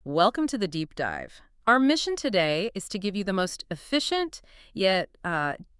Welcome to the deep dive. Our mission today is to give you the most efficient, yet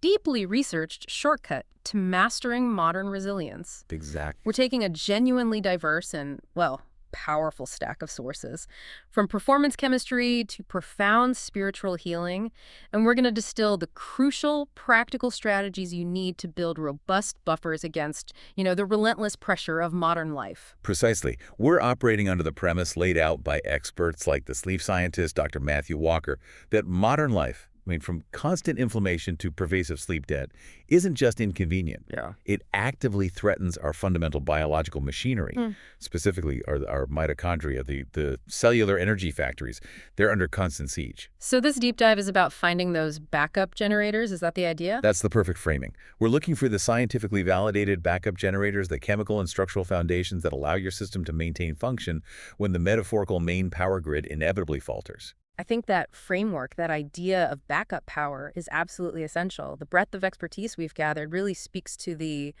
deeply researched shortcut to mastering modern resilience. Exactly. We're taking a genuinely diverse and, well, powerful stack of sources, from performance chemistry to profound spiritual healing, and we're going to distill the crucial, practical strategies you need to build robust buffers against, the relentless pressure of modern life. Precisely. We're operating under the premise laid out by experts like the sleep scientist Dr. Matthew Walker that modern life, from constant inflammation to pervasive sleep debt, isn't just inconvenient. Yeah. It actively threatens our fundamental biological machinery, specifically our mitochondria, the cellular energy factories. They're under constant siege. So this deep dive is about finding those backup generators. Is that the idea? That's the perfect framing. We're looking for the scientifically validated backup generators, the chemical and structural foundations that allow your system to maintain function when the metaphorical main power grid inevitably falters. I think that framework, that idea of backup power, is absolutely essential. The breadth of expertise we've gathered really speaks to the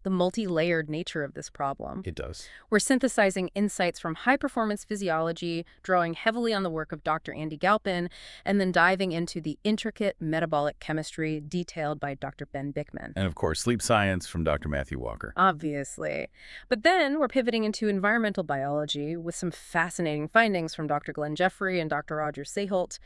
multi-layered nature of this problem. It does. We're synthesizing insights from high-performance physiology, drawing heavily on the work of Dr. Andy Galpin, and then diving into the intricate metabolic chemistry detailed by Dr. Ben Bickman. And of course, sleep science from Dr. Matthew Walker. Obviously. But then we're pivoting into environmental biology with some fascinating findings from Dr. Glenn Jeffrey and Dr. Roger Seheult.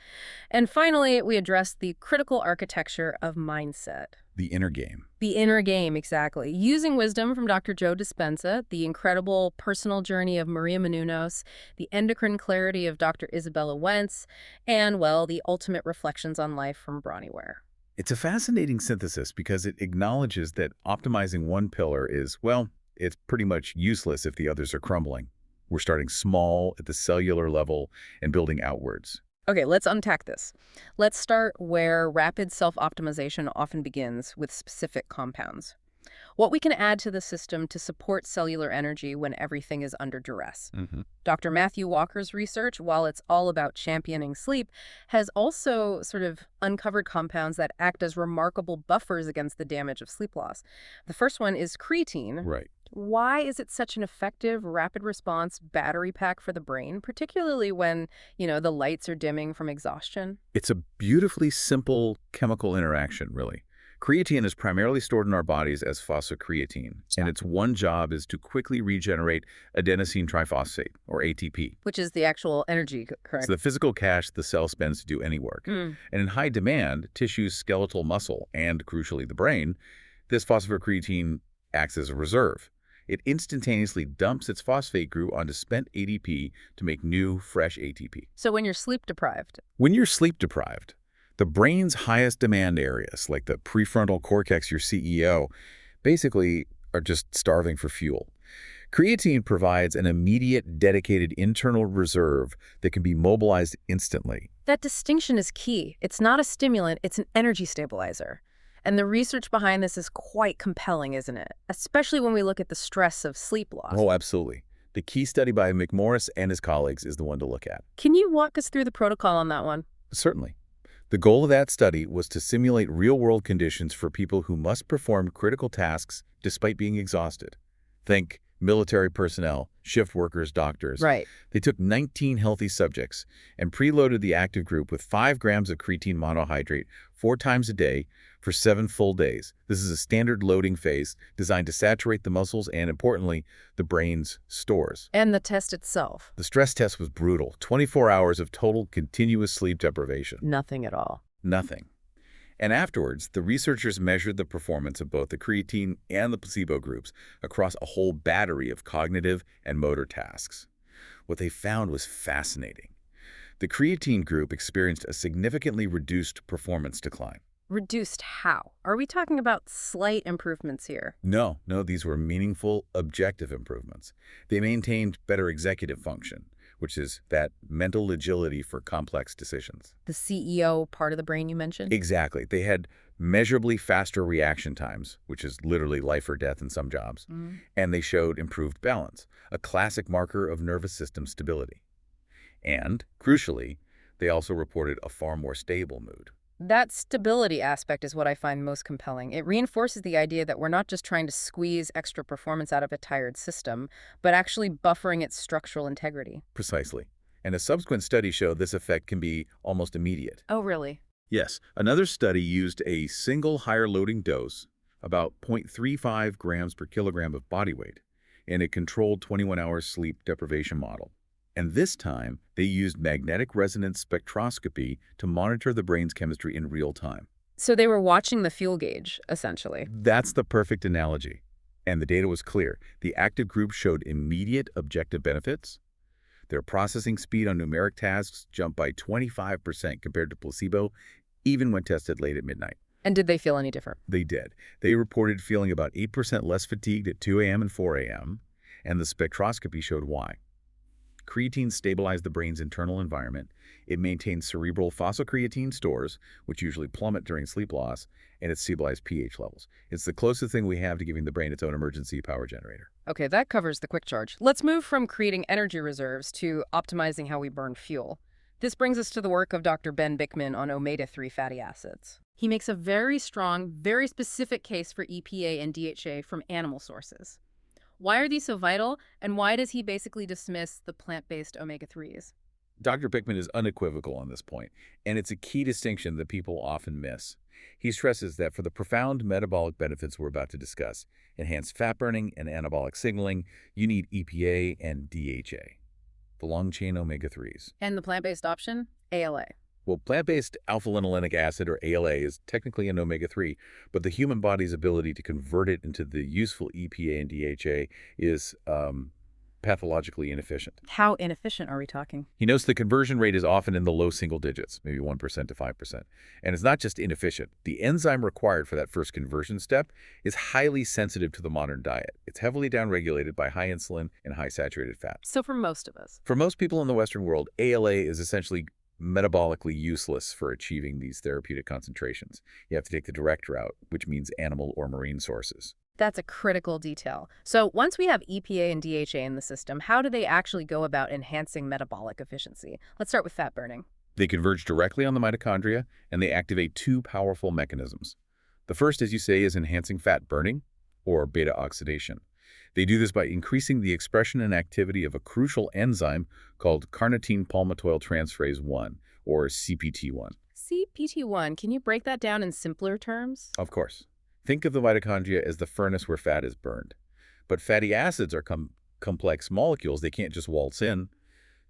And finally, we address the critical architecture of mindset. The inner game. The inner game, exactly. Using wisdom from Dr. Joe Dispenza, the incredible personal journey of Maria Menounos, the endocrine clarity of Dr. Isabella Wentz, and, well, the ultimate reflections on life from Bronnie Ware. It's a fascinating synthesis because it acknowledges that optimizing one pillar is, well, it's pretty much useless if the others are crumbling. We're starting small at the cellular level and building outwards. Okay, let's unpack this. Let's start where rapid self-optimization often begins, with specific compounds. What we can add to the system to support cellular energy when everything is under duress. Dr. Matthew Walker's research, while it's all about championing sleep, has also sort of uncovered compounds that act as remarkable buffers against the damage of sleep loss. The first one is creatine. Right. Why is it such an effective, rapid response battery pack for the brain, particularly when, the lights are dimming from exhaustion? It's a beautifully simple chemical interaction, really. Creatine is primarily stored in our bodies as phosphocreatine, and its one job is to quickly regenerate adenosine triphosphate, or ATP. Which is the actual energy, correct? It's the physical cash the cell spends to do any work. And in high demand, tissues, skeletal muscle, and crucially the brain, this phosphocreatine acts as a reserve. It instantaneously dumps its phosphate group onto spent ADP to make new, fresh ATP. So when you're sleep deprived? When you're sleep deprived, the brain's highest demand areas, like the prefrontal cortex, your CEO, basically are just starving for fuel. Creatine provides an immediate, dedicated internal reserve that can be mobilized instantly. That distinction is key. It's not a stimulant, it's an energy stabilizer. And the research behind this is quite compelling, isn't it? Especially when we look at the stress of sleep loss. Oh, absolutely. The key study by McMorris and his colleagues is the one to look at. Can you walk us through the protocol on that one? Certainly. The goal of that study was to simulate real-world conditions for people who must perform critical tasks despite being exhausted. Think military personnel, shift workers, doctors. Right. They took 19 healthy subjects and preloaded the active group with 5 grams of creatine monohydrate 4 times a day for 7 full days. This is a standard loading phase designed to saturate the muscles and, importantly, the brain's stores. And the test itself? The stress test was brutal. 24 hours of total continuous sleep deprivation. Nothing at all. Nothing. And afterwards, the researchers measured the performance of both the creatine and the placebo groups across a whole battery of cognitive and motor tasks. What they found was fascinating. The creatine group experienced a significantly reduced performance decline. Reduced how? Are we talking about slight improvements here? No, these were meaningful, objective improvements. They maintained better executive function, which is that mental agility for complex decisions. The CEO part of the brain you mentioned? Exactly. They had measurably faster reaction times, which is literally life or death in some jobs, and they showed improved balance, a classic marker of nervous system stability. And, crucially, they also reported a far more stable mood. That stability aspect is what I find most compelling. It reinforces the idea that we're not just trying to squeeze extra performance out of a tired system, but actually buffering its structural integrity. Precisely. And a subsequent study showed this effect can be almost immediate. Oh, really? Yes, another study used a single higher loading dose, about 0.35 grams per kilogram of body weight, in a controlled 21-hour sleep deprivation model. And this time, they used magnetic resonance spectroscopy to monitor the brain's chemistry in real time. So they were watching the fuel gauge, essentially. That's the perfect analogy. And the data was clear. The active group showed immediate objective benefits. Their processing speed on numeric tasks jumped by 25% compared to placebo, even when tested late at midnight. And did they feel any different? They did. They reported feeling about 8% less fatigued at 2 a.m. and 4 a.m., and the spectroscopy showed why. Creatine stabilized the brain's internal environment. It maintains cerebral phosphocreatine stores, which usually plummet during sleep loss, and it stabilized pH levels. It's the closest thing we have to giving the brain its own emergency power generator. Okay, that covers the quick charge. Let's move from creating energy reserves to optimizing how we burn fuel. This brings us to the work of Dr. Ben Bikman on omega-3 fatty acids. He makes a very strong, very specific case for EPA and DHA from animal sources. Why are these so vital, and why does he basically dismiss the plant-based omega-3s? Dr. Bikman is unequivocal on this point, and it's a key distinction that people often miss. He stresses that for the profound metabolic benefits we're about to discuss, enhanced fat burning and anabolic signaling, you need EPA and DHA, the long-chain omega-3s. And the plant-based option? ALA. Well, plant-based alpha-linolenic acid, or ALA, is technically an omega-3, but the human body's ability to convert it into the useful EPA and DHA is pathologically inefficient. How inefficient are we talking? He notes the conversion rate is often in the low single digits, maybe 1% to 5%. And it's not just inefficient. The enzyme required for that first conversion step is highly sensitive to the modern diet. It's heavily downregulated by high insulin and high saturated fat. So for most of us. For most people in the Western world, ALA is essentially metabolically useless for achieving these therapeutic concentrations. You have to take the direct route, which means animal or marine sources. That's a critical detail. So once we have EPA and DHA in the system, how do they actually go about enhancing metabolic efficiency? Let's start with fat burning. They converge directly on the mitochondria, and they activate two powerful mechanisms. The first, as you say, is enhancing fat burning, or beta oxidation. They do this by increasing the expression and activity of a crucial enzyme called carnitine palmitoyltransferase 1, or CPT1. CPT1, can you break that down in simpler terms? Of course. Think of the mitochondria as the furnace where fat is burned. But fatty acids are complex molecules. They can't just waltz in.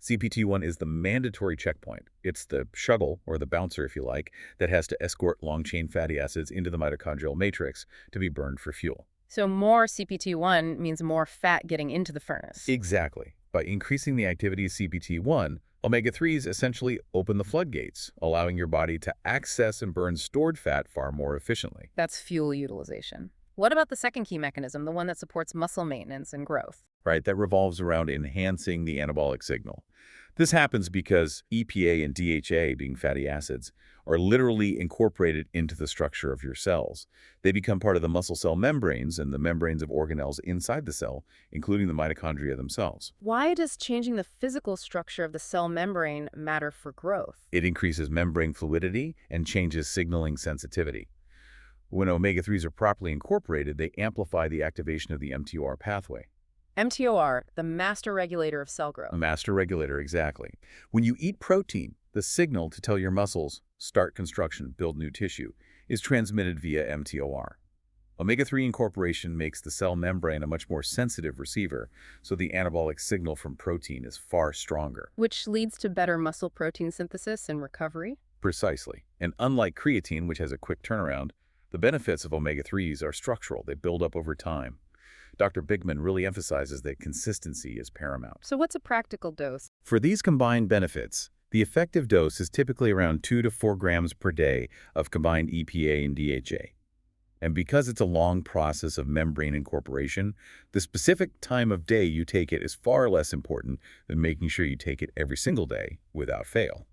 CPT1 is the mandatory checkpoint. It's the shuttle, or the bouncer if you like, that has to escort long-chain fatty acids into the mitochondrial matrix to be burned for fuel. So more CPT1 means more fat getting into the furnace. Exactly. By increasing the activity of CPT1, omega-3s essentially open the floodgates, allowing your body to access and burn stored fat far more efficiently. That's fuel utilization. What about the second key mechanism, the one that supports muscle maintenance and growth? Right, that revolves around enhancing the anabolic signal. This happens because EPA and DHA, being fatty acids, are literally incorporated into the structure of your cells. They become part of the muscle cell membranes and the membranes of organelles inside the cell, including the mitochondria themselves. Why does changing the physical structure of the cell membrane matter for growth? It increases membrane fluidity and changes signaling sensitivity. When omega-3s are properly incorporated, they amplify the activation of the mTOR pathway. mTOR, the master regulator of cell growth. A master regulator, exactly. When you eat protein, the signal to tell your muscles, start construction, build new tissue, is transmitted via mTOR. Omega-3 incorporation makes the cell membrane a much more sensitive receiver, so the anabolic signal from protein is far stronger. Which leads to better muscle protein synthesis and recovery? Precisely. And unlike creatine, which has a quick turnaround, the benefits of omega-3s are structural. They build up over time. Dr. Bikman really emphasizes that consistency is paramount. So what's a practical dose? For these combined benefits, the effective dose is typically around 2 to 4 grams per day of combined EPA and DHA. And because it's a long process of membrane incorporation, the specific time of day you take it is far less important than making sure you take it every single day without fail.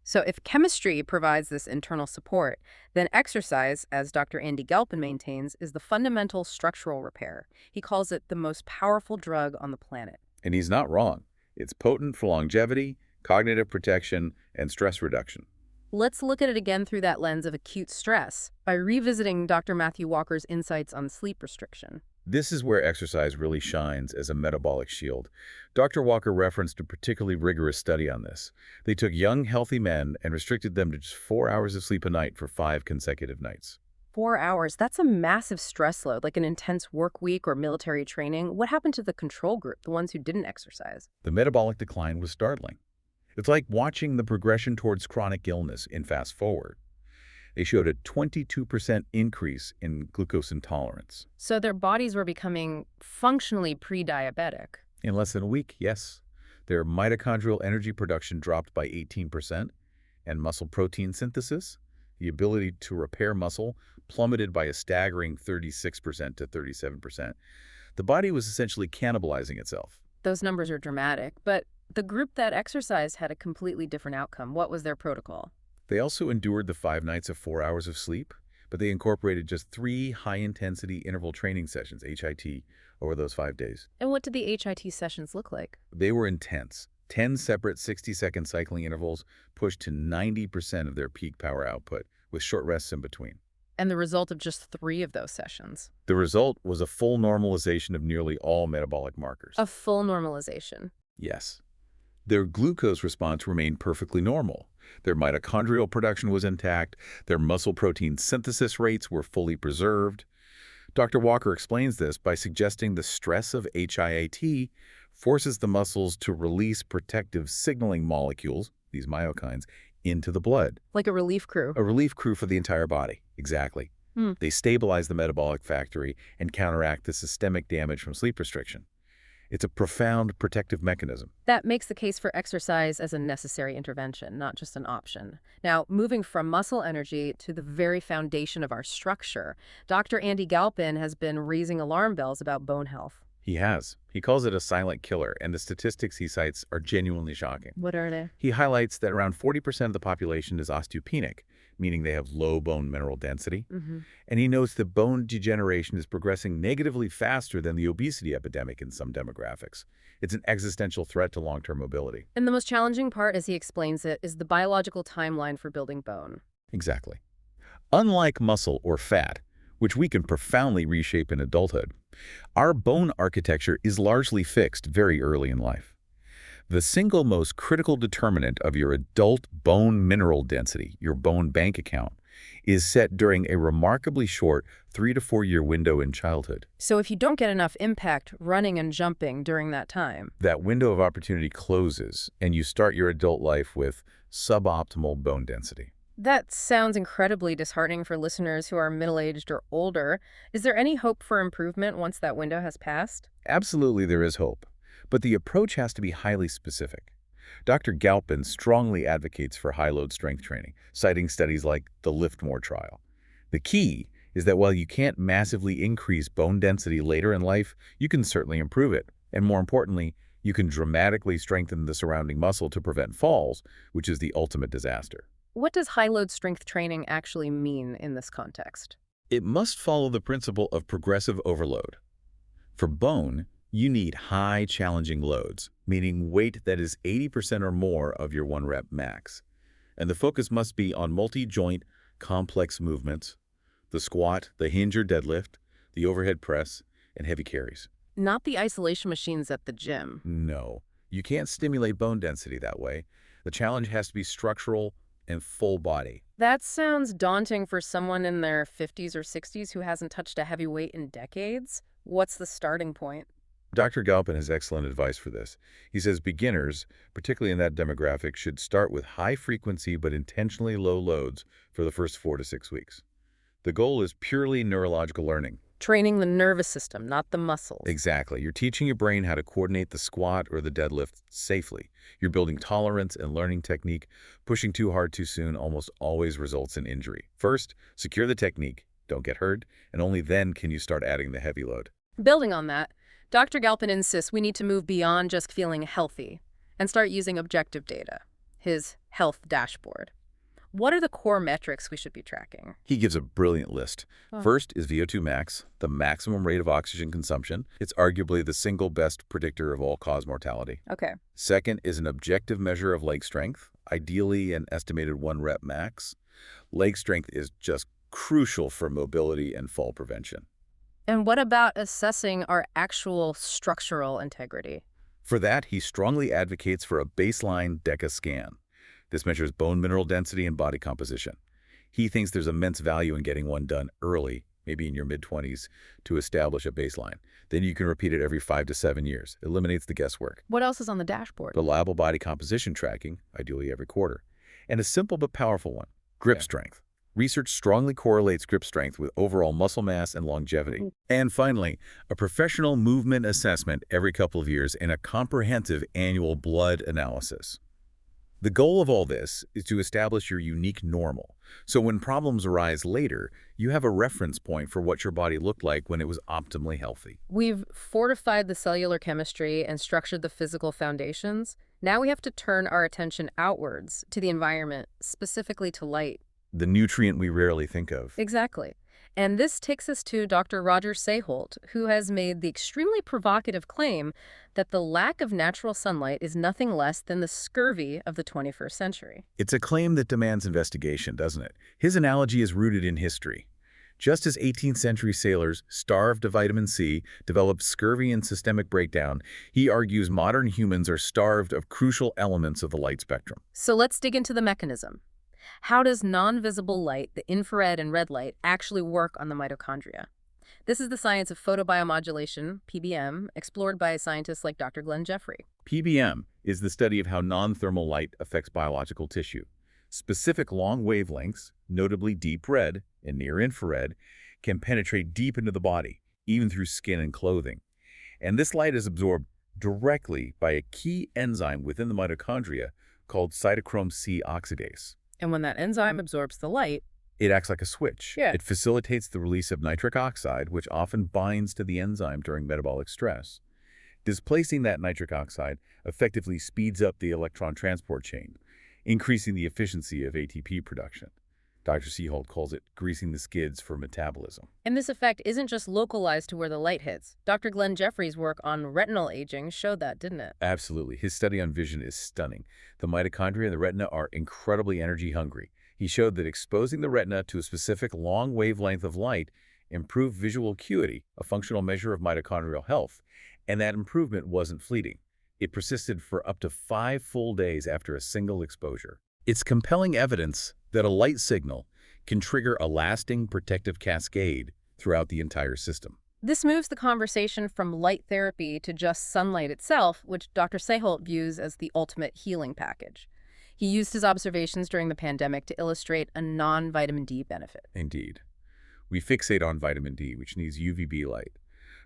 So if chemistry provides this internal support, then exercise, as Dr. Andy Galpin maintains, is the fundamental structural repair. He calls it the most powerful drug on the planet. And he's not wrong. It's potent for longevity, cognitive protection, and stress reduction. Let's look at it again through that lens of acute stress by revisiting Dr. Matthew Walker's insights on sleep restriction. This is where exercise really shines as a metabolic shield. Dr. Walker referenced a particularly rigorous study on this. They took young, healthy men and restricted them to just 4 hours of sleep a night for 5 consecutive nights. 4 hours, that's a massive stress load, like an intense work week or military training. What happened to the control group, the ones who didn't exercise? The metabolic decline was startling. It's like watching the progression towards chronic illness in fast forward. They showed a 22% increase in glucose intolerance. So their bodies were becoming functionally pre-diabetic. In less than a week, yes. Their mitochondrial energy production dropped by 18%, and muscle protein synthesis, the ability to repair muscle, plummeted by a staggering 36% to 37%. The body was essentially cannibalizing itself. Those numbers are dramatic, but the group that exercised had a completely different outcome. What was their protocol? They also endured the 5 nights of 4 hours of sleep, but they incorporated just 3 high-intensity interval training sessions, HIT, over those 5 days. And what did the HIT sessions look like? They were intense. 10 separate 60-second cycling intervals pushed to 90% of their peak power output, with short rests in between. And the result of just 3 of those sessions? The result was a full normalization of nearly all metabolic markers. A full normalization? Yes. Their glucose response remained perfectly normal. Their mitochondrial production was intact. Their muscle protein synthesis rates were fully preserved. Dr. Walker explains this by suggesting the stress of HIIT forces the muscles to release protective signaling molecules, these myokines, into the blood. Like a relief crew? A relief crew for the entire body. Exactly. They stabilize the metabolic factory and counteract the systemic damage from sleep restriction. It's a profound protective mechanism. That makes the case for exercise as a necessary intervention, not just an option. Now, moving from muscle energy to the very foundation of our structure, Dr. Andy Galpin has been raising alarm bells about bone health. He has. He calls it a silent killer, and the statistics he cites are genuinely shocking. What are they? He highlights that around 40% of the population is osteopenic, meaning they have low bone mineral density. And he notes that bone degeneration is progressing negatively faster than the obesity epidemic in some demographics. It's an existential threat to long-term mobility. And the most challenging part, as he explains it, is the biological timeline for building bone. Exactly. Unlike muscle or fat, which we can profoundly reshape in adulthood, our bone architecture is largely fixed very early in life. The single most critical determinant of your adult bone mineral density, your bone bank account, is set during a remarkably short 3 to 4 year window in childhood. So if you don't get enough impact running and jumping during that time, that window of opportunity closes, and you start your adult life with suboptimal bone density. that sounds incredibly disheartening for listeners who are middle-aged or older. Is there any hope for improvement once that window has passed? Absolutely, there is hope, but the approach has to be highly specific. Dr. Galpin strongly advocates for high-load strength training, citing studies like the Lift-More trial. The key is that while you can't massively increase bone density later in life, you can certainly improve it. And more importantly, you can dramatically strengthen the surrounding muscle to prevent falls, which is the ultimate disaster. What does high-load strength training actually mean in this context? It must follow the principle of progressive overload. For bone, you need high challenging loads, meaning weight that is 80% or more of your 1-rep max. And the focus must be on multi-joint, complex movements, the squat, the hinge or deadlift, the overhead press, and heavy carries. Not the isolation machines at the gym. No, you can't stimulate bone density that way. The challenge has to be structural and full body. That sounds daunting for someone in their 50s or 60s who hasn't touched a heavy weight in decades. What's the starting point? Dr. Galpin has excellent advice for this. He says beginners, particularly in that demographic, should start with high-frequency but intentionally low loads for the first 4 to 6 weeks. The goal is purely neurological learning. Training the nervous system, not the muscles. Exactly. You're teaching your brain how to coordinate the squat or the deadlift safely. You're building tolerance and learning technique. Pushing too hard too soon almost always results in injury. First, secure the technique, don't get hurt, and only then can you start adding the heavy load. Building on that, Dr. Galpin insists we need to move beyond just feeling healthy and start using objective data, his health dashboard. What are the core metrics we should be tracking? He gives a brilliant list. First is VO2 max, the maximum rate of oxygen consumption. It's arguably the single best predictor of all-cause mortality. Okay. Second is an objective measure of leg strength, ideally an estimated 1-rep max. Leg strength is just crucial for mobility and fall prevention. And what about assessing our actual structural integrity? For that, he strongly advocates for a baseline DECA scan. This measures bone mineral density and body composition. He thinks there's immense value in getting one done early, maybe in your mid-20s, to establish a baseline. Then you can repeat it every 5 to 7 years. Eliminates the guesswork. What else is on the dashboard? Reliable body composition tracking, ideally every quarter. And a simple but powerful one, grip strength. Research strongly correlates grip strength with overall muscle mass and longevity. And finally, a professional movement assessment every couple of years and a comprehensive annual blood analysis. The goal of all this is to establish your unique normal, so when problems arise later, you have a reference point for what your body looked like when it was optimally healthy. We've fortified the cellular chemistry and structured the physical foundations. Now we have to turn our attention outwards to the environment, specifically to light. The nutrient we rarely think of. Exactly. And this takes us to Dr. Roger Seheult, who has made the extremely provocative claim that the lack of natural sunlight is nothing less than the scurvy of the 21st century. It's a claim that demands investigation, doesn't it? His analogy is rooted in history. Just as 18th century sailors, starved of vitamin C, developed scurvy and systemic breakdown, he argues modern humans are starved of crucial elements of the light spectrum. So let's dig into the mechanism. How does non-visible light, the infrared and red light, actually work on the mitochondria? This is the science of photobiomodulation, PBM, explored by scientists like Dr. Glenn Jeffrey. PBM is the study of how non-thermal light affects biological tissue. Specific long wavelengths, notably deep red and near infrared, can penetrate deep into the body, even through skin and clothing. And this light is absorbed directly by a key enzyme within the mitochondria called cytochrome C oxidase. And when that enzyme absorbs the light, It acts like a switch. Yeah. It facilitates the release of nitric oxide, which often binds to the enzyme during metabolic stress. Displacing that nitric oxide effectively speeds up the electron transport chain, increasing the efficiency of ATP production. Dr. Seheult calls it greasing the skids for metabolism. and this effect isn't just localized to where the light hits. Dr. Glenn Jeffrey's work on retinal aging showed that, didn't it? Absolutely. His study on vision is stunning. The mitochondria and the retina are incredibly energy hungry. He showed that exposing the retina to a specific long wavelength of light improved visual acuity, a functional measure of mitochondrial health, and that improvement wasn't fleeting. It persisted for up to 5 full days after a single exposure. It's compelling evidence that a light signal can trigger a lasting protective cascade throughout the entire system. This moves the conversation from light therapy to just sunlight itself, which Dr. Seheult views as the ultimate healing package. He used his observations during the pandemic to illustrate a non-vitamin D benefit. Indeed. We fixate on vitamin D, which needs UVB light.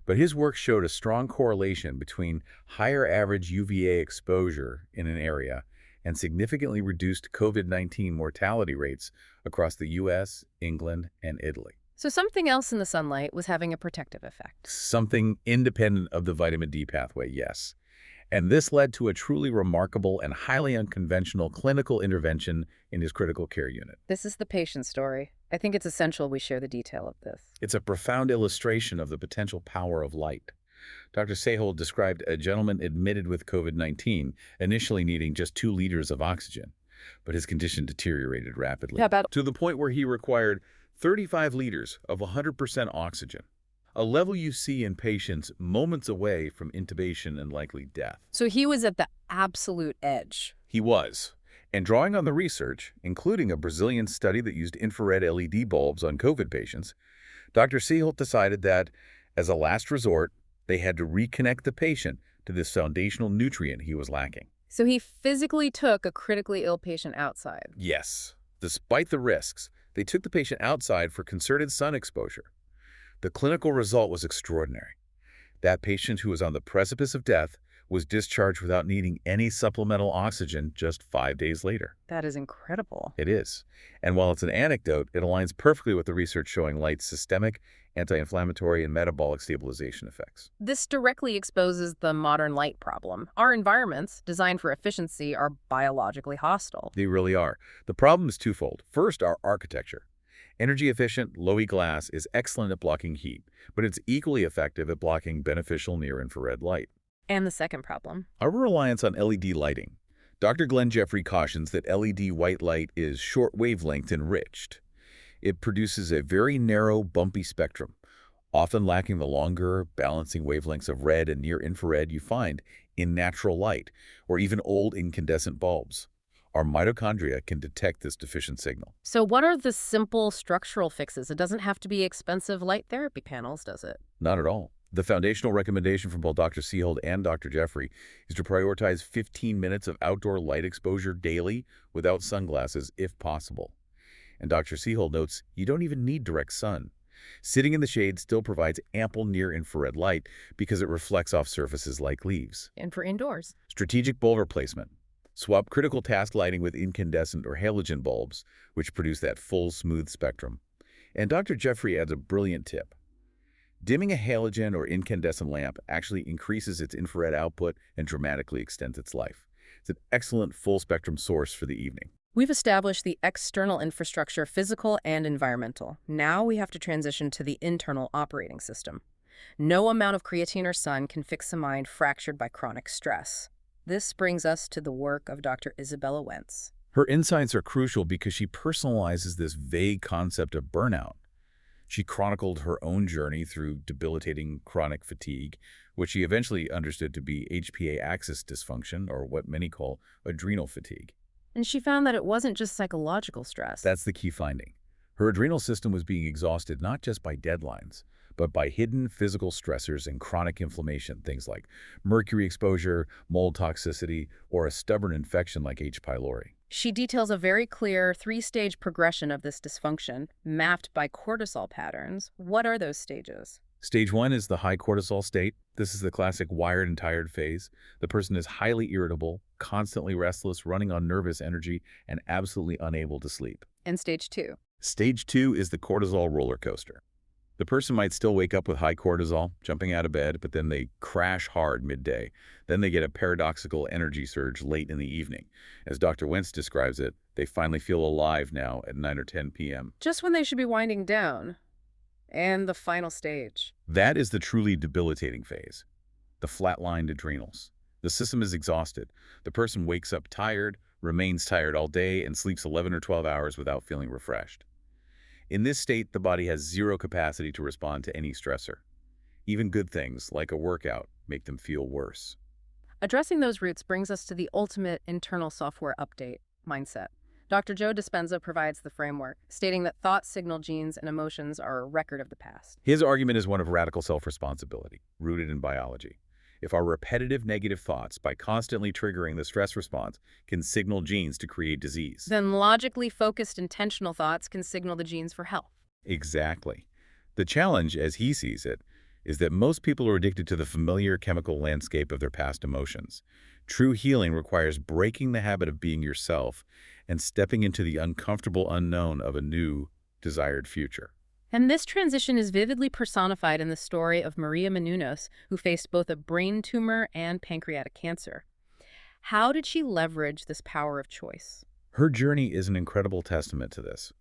But his work showed a strong correlation between higher average UVA exposure in an area and significantly reduced COVID-19 mortality rates across the US, England, and Italy. So something else in the sunlight was having a protective effect. Something independent of the vitamin D pathway, yes. And this led to a truly remarkable and highly unconventional clinical intervention in his critical care unit. This is the patient story. I think it's essential we share the detail of this. It's a profound illustration of the potential power of light. Dr. Seheult described a gentleman admitted with COVID-19, initially needing just 2 liters of oxygen, but his condition deteriorated rapidly to the point where he required 35 liters of 100% oxygen, a level you see in patients moments away from intubation and likely death. So he was at the absolute edge. He was. And drawing on the research, including a Brazilian study that used infrared LED bulbs on COVID patients, Dr. Seheult decided that, as a last resort, they had to reconnect the patient to this foundational nutrient he was lacking. So he physically took a critically ill patient outside. Yes. Despite the risks, they took the patient outside for concerted sun exposure. The clinical result was extraordinary. That patient, who was on the precipice of death, was discharged without needing any supplemental oxygen just 5 days later. That is incredible. It is. And while it's an anecdote, it aligns perfectly with the research showing light's systemic, anti-inflammatory, and metabolic stabilization effects. This directly exposes the modern light problem. Our environments, designed for efficiency, are biologically hostile. They really are. The problem is twofold. First, our architecture. Energy-efficient, low-E glass is excellent at blocking heat, but it's equally effective at blocking beneficial near-infrared light. And the second problem? Our reliance on LED lighting. Dr. Glenn Jeffrey cautions that LED white light is short wavelength enriched. It produces a very narrow, bumpy spectrum, often lacking the longer, balancing wavelengths of red and near-infrared you find in natural light or even old incandescent bulbs. Our mitochondria can detect this deficient signal. So what are the simple structural fixes? It doesn't have to be expensive light therapy panels, does it? Not at all. The foundational recommendation from both Dr. Seheult and Dr. Jeffrey is to prioritize 15 minutes of outdoor light exposure daily without sunglasses if possible. And Dr. Seheult notes you don't even need direct sun. Sitting in the shade still provides ample near-infrared light because it reflects off surfaces like leaves. And for indoors? Strategic bulb replacement. Swap critical task lighting with incandescent or halogen bulbs, which produce that full, smooth spectrum. And Dr. Jeffrey adds a brilliant tip. Dimming a halogen or incandescent lamp actually increases its infrared output and dramatically extends its life. It's an excellent full-spectrum source for the evening. We've established the external infrastructure, physical and environmental. Now we have to transition to the internal operating system. No amount of creatine or sun can fix a mind fractured by chronic stress. This brings us to the work of Dr. Isabella Wentz. Her insights are crucial because she personalizes this vague concept of burnout. She chronicled her own journey through debilitating chronic fatigue, which she eventually understood to be HPA axis dysfunction, or what many call adrenal fatigue. And she found that it wasn't just psychological stress. That's the key finding. Her adrenal system was being exhausted not just by deadlines, but by hidden physical stressors and chronic inflammation, things like mercury exposure, mold toxicity, or a stubborn infection like H. pylori. She details a very clear three-stage progression of this dysfunction, mapped by cortisol patterns. What are those stages? Stage 1 is the high cortisol state. This is the classic wired and tired phase. The person is highly irritable, constantly restless, running on nervous energy, and absolutely unable to sleep. And stage 2? Stage 2 is the cortisol roller coaster. The person might still wake up with high cortisol, jumping out of bed, but then they crash hard midday. Then they get a paradoxical energy surge late in the evening. As Dr. Wentz describes it, they finally feel alive now at 9 or 10 p.m. Just when they should be winding down. And the final stage. That is the truly debilitating phase, the flatlined adrenals. The system is exhausted. The person wakes up tired, remains tired all day, and sleeps 11 or 12 hours without feeling refreshed. In this state, the body has zero capacity to respond to any stressor. Even good things, like a workout, make them feel worse. Addressing those roots brings us to the ultimate internal software update, mindset. Dr. Joe Dispenza provides the framework, stating that thoughts signal genes and emotions are a record of the past. His argument is one of radical self-responsibility, rooted in biology. If our repetitive negative thoughts, by constantly triggering the stress response, can signal genes to create disease, then logically focused intentional thoughts can signal the genes for health. Exactly. The challenge, as he sees it, is that most people are addicted to the familiar chemical landscape of their past emotions. True healing requires breaking the habit of being yourself and stepping into the uncomfortable unknown of a new, desired future. And this transition is vividly personified in the story of Maria Menounos, who faced both a brain tumor and pancreatic cancer. How did she leverage this power of choice? Her journey is an incredible testament to this.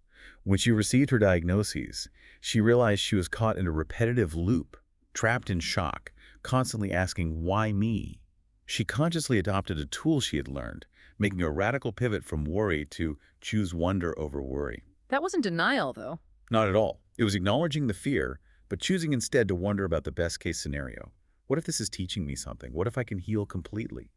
When she received her diagnoses, she realized she was caught in a repetitive loop, trapped in shock, constantly asking, "Why me?" She consciously adopted a tool she had learned, making a radical pivot from worry to choose wonder over worry. That wasn't denial, though. Not at all. It was acknowledging the fear, but choosing instead to wonder about the best-case scenario. What if this is teaching me something? What if I can heal completely?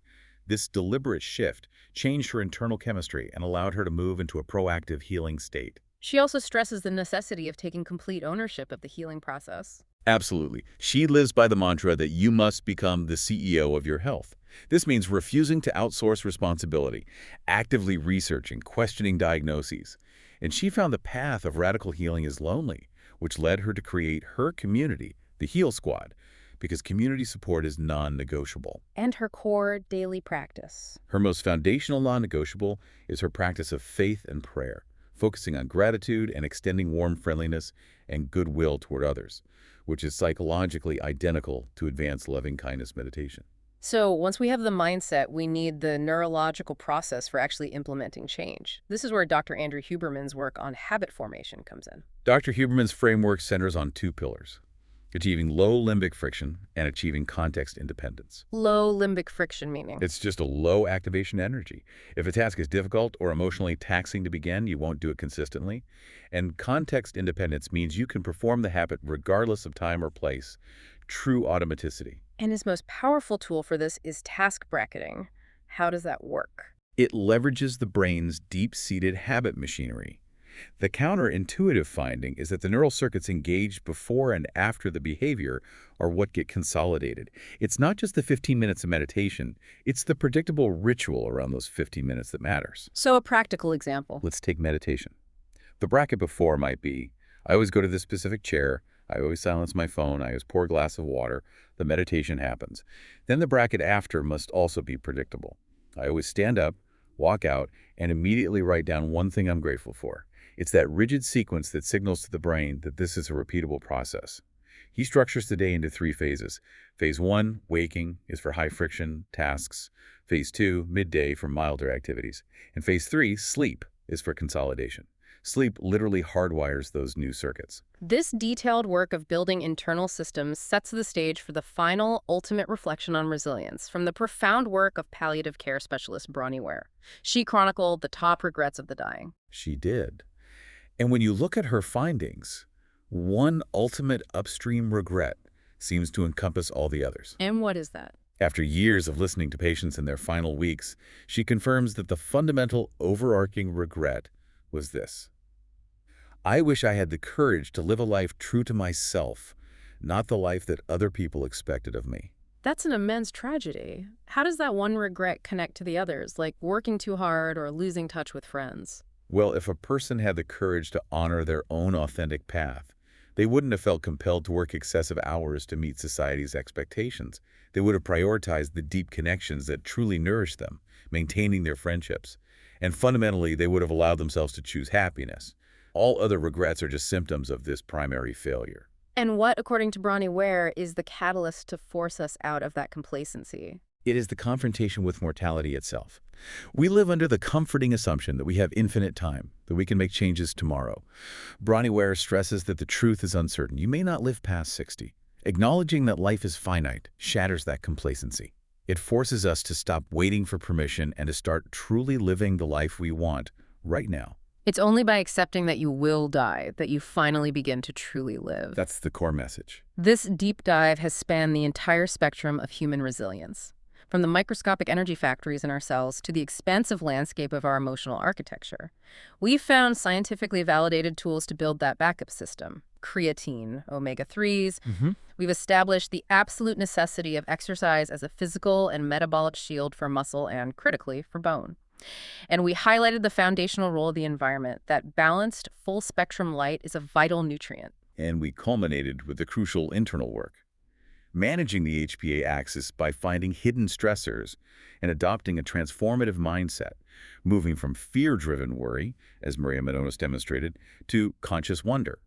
This deliberate shift changed her internal chemistry and allowed her to move into a proactive healing state. She also stresses the necessity of taking complete ownership of the healing process. Absolutely. She lives by the mantra that you must become the CEO of your health. This means refusing to outsource responsibility, actively researching, questioning diagnoses. And she found the path of radical healing is lonely, which led her to create her community, the Heal Squad, because community support is non-negotiable. And her core daily practice. Her most foundational non-negotiable is her practice of faith and prayer, focusing on gratitude and extending warm friendliness and goodwill toward others, which is psychologically identical to advanced loving-kindness meditation. So once we have the mindset, we need the neurological process for actually implementing change. This is where Dr. Andrew Huberman's work on habit formation comes in. Dr. Huberman's framework centers on two pillars: achieving low limbic friction and achieving context independence. Low limbic friction meaning. It's just a low activation energy. If a task is difficult or emotionally taxing to begin, you won't do it consistently. And context independence means you can perform the habit regardless of time or place. True automaticity. And his most powerful tool for this is task bracketing. How does that work? It leverages the brain's deep-seated habit machinery. The counterintuitive finding is that the neural circuits engaged before and after the behavior are what get consolidated. It's not just the 15 minutes of meditation, it's the predictable ritual around those 15 minutes that matters. So a practical example. Let's take meditation. The bracket before might be, I always go to this specific chair, I always silence my phone, I always pour a glass of water, the meditation happens. Then the bracket after must also be predictable. I always stand up, walk out, and immediately write down one thing I'm grateful for. It's that rigid sequence that signals to the brain that this is a repeatable process. He structures the day into 3 phases. Phase 1, waking, is for high-friction tasks. Phase 2, midday, for milder activities. And Phase 3, sleep, is for consolidation. Sleep literally hardwires those new circuits. This detailed work of building internal systems sets the stage for the final, ultimate reflection on resilience from the profound work of palliative care specialist Bronnie Ware. She chronicled the top regrets of the dying. She did. And when you look at her findings, one ultimate upstream regret seems to encompass all the others. And what is that? After years of listening to patients in their final weeks, she confirms that the fundamental overarching regret was this. I wish I had the courage to live a life true to myself, not the life that other people expected of me. That's an immense tragedy. How does that one regret connect to the others, like working too hard or losing touch with friends? Well, if a person had the courage to honor their own authentic path, they wouldn't have felt compelled to work excessive hours to meet society's expectations. They would have prioritized the deep connections that truly nourish them, maintaining their friendships. And fundamentally, they would have allowed themselves to choose happiness. All other regrets are just symptoms of this primary failure. And what, according to Bronnie Ware, is the catalyst to force us out of that complacency? It is the confrontation with mortality itself. We live under the comforting assumption that we have infinite time, that we can make changes tomorrow. Bronnie Ware stresses that the truth is uncertain. You may not live past 60. Acknowledging that life is finite shatters that complacency. It forces us to stop waiting for permission and to start truly living the life we want right now. It's only by accepting that you will die that you finally begin to truly live. That's the core message. This deep dive has spanned the entire spectrum of human resilience, from the microscopic energy factories in our cells to the expansive landscape of our emotional architecture. We've found scientifically validated tools to build that backup system. Creatine, omega-3s. We've established the absolute necessity of exercise as a physical and metabolic shield for muscle and, critically, for bone. And we highlighted the foundational role of the environment, that balanced, full-spectrum light is a vital nutrient. And we culminated with the crucial internal work. Managing the HPA axis by finding hidden stressors and adopting a transformative mindset, moving from fear-driven worry, as Maria Menounos demonstrated, to conscious wonder.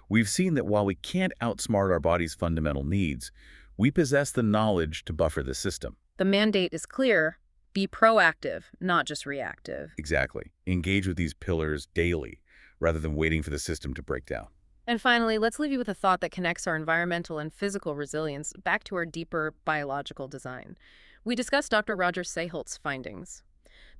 We've seen that while we can't outsmart our body's fundamental needs, we possess the knowledge to buffer the system. The mandate is clear. Be proactive, not just reactive. Exactly. Engage with these pillars daily, rather than waiting for the system to break down. And finally, let's leave you with a thought that connects our environmental and physical resilience back to our deeper biological design. We discussed Dr. Roger Seheult's findings.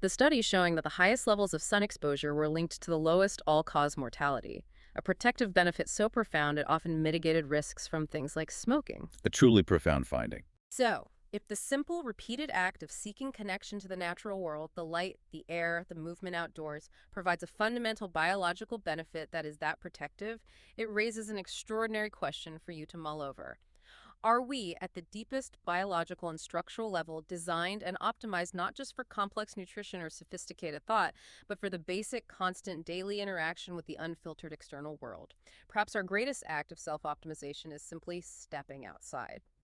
The studies showing that the highest levels of sun exposure were linked to the lowest all-cause mortality, a protective benefit so profound it often mitigated risks from things like smoking. A truly profound finding. So, if the simple, repeated act of seeking connection to the natural world, the light, the air, the movement outdoors, provides a fundamental biological benefit that is that protective, it raises an extraordinary question for you to mull over. Are we, at the deepest biological and structural level, designed and optimized not just for complex nutrition or sophisticated thought, but for the basic, constant, daily interaction with the unfiltered external world? Perhaps our greatest act of self-optimization is simply stepping outside.